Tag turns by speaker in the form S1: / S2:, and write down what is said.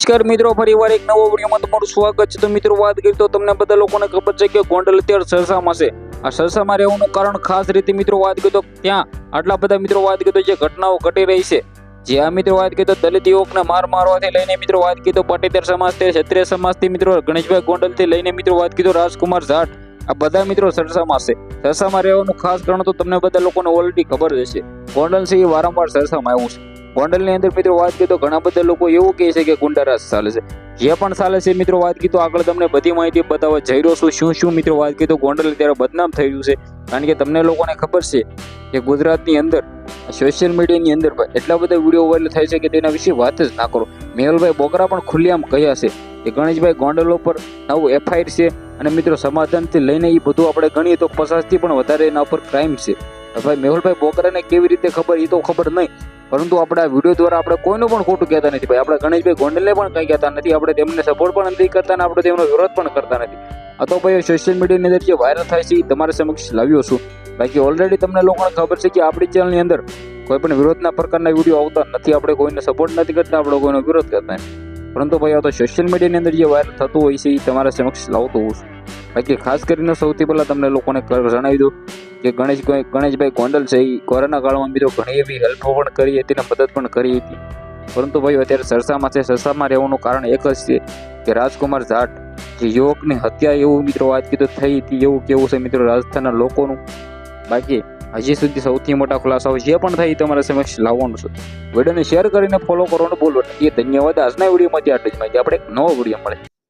S1: નમસ્કાર મિત્રો, ફરીવાર એક નવો વિડીયોમાં તમારું સ્વાગત છે। તો મિત્રો વાત કરીએ તો તમને બધા લોકોને ખબર છે કે ગોંડલ અત્યારે સરસામાં છે। આ સરસામાં રહેવાનું કારણ ખાસ રીતે મિત્રો વાત કરીએ તો ત્યાં આટલા બધા મિત્રો વાત કરીએ તો જે ઘટનાઓ ઘટી રહી છે, જે આ મિત્રો વાત કરીએ તો દલિત યુવકને મારવાથી લઈને મિત્રો વાત કરીએ તો પાટીદાર સમાજથી ક્ષત્રિય સમાજથી મિત્રો ગણેશભાઈ ગોંડલથી લઈને મિત્રો વાત કરીએ તો રાજકુમાર જાટ, આ બધા મિત્રો સરસામાં છે। સરસામાં રહેવાનું ખાસ કારણ તો તમને બધા લોકોને ઓલરેડી ખબર જ હશે। ગોંડલ છે એ વારંવાર સરસામાં આવ્યું છે। ગોંડલની અંદર મિત્રો વાત કરીએ તો ઘણા બધા લોકો એવું કહે છે કે ગુંડારાજ ચાલે છે। જે પણ ચાલે છે મિત્રો વાત કરીએ તો આગળ તમને બધી માહિતી બતાવવા જઈ રહ્યો છું। શું મિત્રો વાત કરીએ તો ગોંડલ અત્યારે બદનામ થઈ રહ્યું છે, કારણ કે તમને લોકોને ખબર છે કે ગુજરાતની અંદર સોશિયલ મીડિયાની અંદર એટલા બધા વિડીયો વાયરલ થાય છે કે તેના વિશે વાત જ ના કરો। મેહુલભાઈ બોગરા પણ ખુલ્લેઆમ કહ્યા છે કે ગણેશભાઈ ગોંડલ ઉપર નવું એફઆઈઆર છે અને મિત્રો સમાધાનથી લઈને એ બધું આપણે ગણીએ તો 50થી પણ વધારે એના ઉપર ક્રાઇમ છે। ભાઈ મેહુલભાઈ બોગરાને કેવી રીતે ખબર એ તો ખબર નહીં, પરંતુ આપણે આ વિડીયો દ્વારા આપણે કોઈનું પણ ખોટું કહેતા નથી ભાઈ। આપણે ગણેશભાઈ ગોંડલને પણ કંઈ કહેતા નથી, આપણે તેમને સપોર્ટ પણ નથી કરતા અને આપણે તેમનો વિરોધ પણ કરતા નથી। આ તો ભાઈ સોશિયલ મીડિયાની અંદર જે વાયરલ થાય છે એ તમારા સમક્ષ લાવ્યો છું। બાકી ઓલરેડી તમને લોકોને ખબર છે કે આપણી ચેનલની અંદર કોઈ પણ વિરોધના પ્રકારના વિડીયો આવતા નથી, આપણે કોઈને સપોર્ટ નથી કરતા, આપણે કોઈનો વિરોધ કરતા નથી। પરંતુ ભાઈ આ તો સોશિયલ મીડિયાની અંદર જે વાયરલ થતું હોય છે એ તમારા સમક્ષ લાવતો હોઉં છું। બાકી ખાસ કરીને સૌથી પહેલાં તમને લોકોને જણાવી દઉં કે ગણેશભાઈ ગોંડલ છે એ કોરોના કાળમાં મિત્રો ઘણી એવી હેલ્પ પણ કરી હતી અને મદદ પણ કરી હતી, પરંતુ ભાઈ અત્યારે સરસામાં છે। સરસામાં રહેવાનું કારણ એક જ છે કે રાજકુમાર જાટ જે યુવકની હત્યા એવું મિત્રો વાત કીધું થઈ હતી એવું કેવું છે મિત્રો રાજસ્થાનના લોકોનું। બાકી હજી સુધી સૌથી મોટા ખુલાસાઓ જે પણ થાય તમારા સમક્ષ લાવવાનું છે। વિડીયોને શેર કરીને ફોલો કરવાનું બોલો। એ ધન્યવાદ। આજના વિડીયોમાંથી આટલી જ માહિતી, આપણે એક નવો વિડીયો મળે।